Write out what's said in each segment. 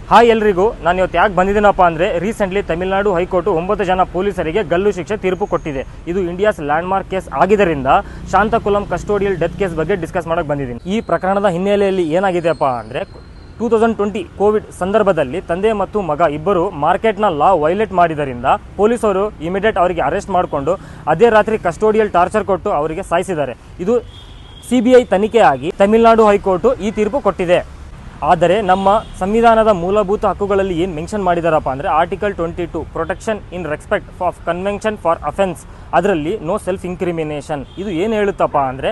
Hi ಎಲ್ರಿಗೂ, ನಾನು ಇವತ್ತು ಯಾಕೆ ಬಂದಿದ್ದೀನಪ್ಪ ಅಂದರೆ ರೀಸೆಂಟ್ಲಿ ತಮಿಳುನಾಡು ಹೈಕೋರ್ಟು 9 ಜನ ಪೊಲೀಸರಿಗೆ ಗಲ್ಲು ಶಿಕ್ಷೆ ತೀರ್ಪು ಕೊಟ್ಟಿದೆ. ಇದು ಇಂಡಿಯಾಸ್ ಲ್ಯಾಂಡ್ಮಾರ್ಕ್ ಕೇಸ್ ಆಗಿದ್ದರಿಂದ ಶಾಂತಕುಲಂ ಕಸ್ಟೋಡಿಯಲ್ ಡೆತ್ ಕೇಸ್ ಬಗ್ಗೆ ಡಿಸ್ಕಸ್ ಮಾಡೋಕ್ಕೆ ಬಂದಿದ್ದೀನಿ. ಈ ಪ್ರಕರಣದ ಹಿನ್ನೆಲೆಯಲ್ಲಿ ಏನಾಗಿದೆಯಪ್ಪ ಅಂದರೆ 2020 ಕೋವಿಡ್ ಸಂದರ್ಭದಲ್ಲಿ ತಂದೆ ಮತ್ತು ಮಗ ಇಬ್ಬರು ಮಾರ್ಕೆಟ್ನ ಲಾ ವೈಲೇಟ್ ಮಾಡಿದ್ದರಿಂದ ಪೊಲೀಸರು ಇಮಿಡಿಯೇಟ್ ಅವರಿಗೆ ಅರೆಸ್ಟ್ ಮಾಡಿಕೊಂಡು ಅದೇ ರಾತ್ರಿ ಕಸ್ಟೋಡಿಯಲ್ ಟಾರ್ಚರ್ ಕೊಟ್ಟು ಅವರಿಗೆ ಸಾಯಿಸಿದ್ದಾರೆ. ಇದು CBI ತನಿಖೆ ಆಗಿ ತಮಿಳುನಾಡು ಹೈಕೋರ್ಟು ಈ ತೀರ್ಪು ಕೊಟ್ಟಿದೆ. ಆದರೆ ನಮ್ಮ ಸಂವಿಧಾನದ ಮೂಲಭೂತ ಹಕ್ಕುಗಳಲ್ಲಿ ಏನು ಮೆನ್ಷನ್ ಮಾಡಿದಾರಪ್ಪ ಅಂದರೆ article 22 protection in respect of convention for offence, ಅದರಲ್ಲಿ ನೋ ಸೆಲ್ಫ್ ಇನ್ಕ್ರಿಮಿನೇಷನ್. ಇದು ಏನು ಹೇಳುತ್ತಪ್ಪ ಅಂದರೆ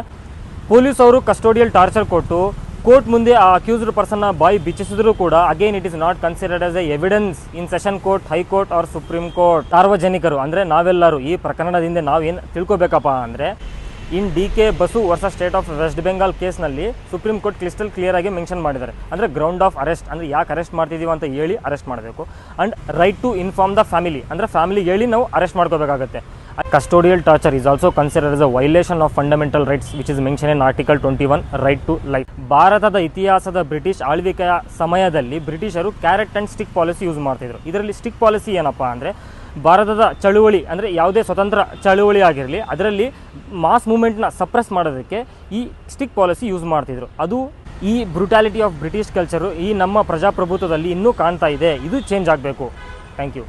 ಪೊಲೀಸವರು ಕಸ್ಟೋಡಿಯಲ್ ಟಾರ್ಚರ್ ಕೊಟ್ಟು ಕೋರ್ಟ್ ಮುಂದೆ ಆ ಅಕ್ಯೂಸ್ಡ್ ಪರ್ಸನ್ನ ಬಾಯಿ ಬಿಚ್ಚಿಸಿದ್ರು ಕೂಡ again it is not considered as a evidence in session court, High Court or Supreme Court. ಸಾರ್ವಜನಿಕರು ಅಂದರೆ ನಾವೆಲ್ಲರೂ ಈ ಪ್ರಕರಣದಿಂದ ನಾವೇನು ತಿಳ್ಕೊಬೇಕಪ್ಪ ಅಂದರೆ in DK Basu versus state of West Bengal ಕೇಸ್ನಲ್ಲಿ ಸುಪ್ರೀಂ ಕೋರ್ಟ್ ಕ್ಲಿಸ್ಟಲ್ ಕ್ಲಿಯರ್ ಆಗಿ ಮೆನ್ಷನ್ ಮಾಡಿದ್ದಾರೆ. ಅಂದರೆ ಗ್ರೌಂಡ್ ಆಫ್ ಅರೆಸ್ಟ್ ಅಂದರೆ ಯಾಕೆ ಅರೆಸ್ಟ್ ಮಾಡ್ತಿದ್ದೀವಿ ಅಂತ ಹೇಳಿ ಅರೆಸ್ಟ್ ಮಾಡಬೇಕು. And right to inform the family ಅಂದರೆ ಫ್ಯಾಮಿಲಿಗೆ ಹೇಳಿ ನಾವು ಅರೆಸ್ಟ್ ಮಾಡ್ಕೋಬೇಕಾಗುತ್ತೆ. Custodial torture is also considered as a violation of fundamental rights which is mentioned in Article 21 right to life. ಭಾರತದ ಇತಿಹಾಸದ ಬ್ರಿಟಿಷ್ ಆಳ್ವಿಕೆಯ ಸಮಯದಲ್ಲಿ ಬ್ರಿಟಿಷರು carrot and stick policy use ಮಾಡ್ತಿದ್ರು. ಇದರಲ್ಲಿ ಸ್ಟಿಕ್ ಪಾಲಿಸಿ ಏನಪ್ಪ ಅಂದರೆ ಭಾರತದ ಚಳುವಳಿ ಅಂದರೆ ಯಾವುದೇ ಸ್ವತಂತ್ರ ಚಳುವಳಿ ಆಗಿರಲಿ ಅದರಲ್ಲಿ ಮಾಸ್ ಮೂವ್ಮೆಂಟ್ನ ಸಪ್ರೆಸ್ ಮಾಡೋದಕ್ಕೆ ಈ ಸ್ಟಿಕ್ ಪಾಲಿಸಿ ಯೂಸ್ ಮಾಡ್ತಿದ್ರು. ಅದು ಈ ಬ್ರುಟಾಲಿಟಿ ಆಫ್ ಬ್ರಿಟಿಷ್ ಕಲ್ಚರು ಈ ನಮ್ಮ ಪ್ರಜಾಪ್ರಭುತ್ವದಲ್ಲಿ ಇನ್ನೂ ಕಾಣ್ತಾ ಇದೆ. ಇದು ಚೇಂಜ್ ಆಗಬೇಕು. Thank you.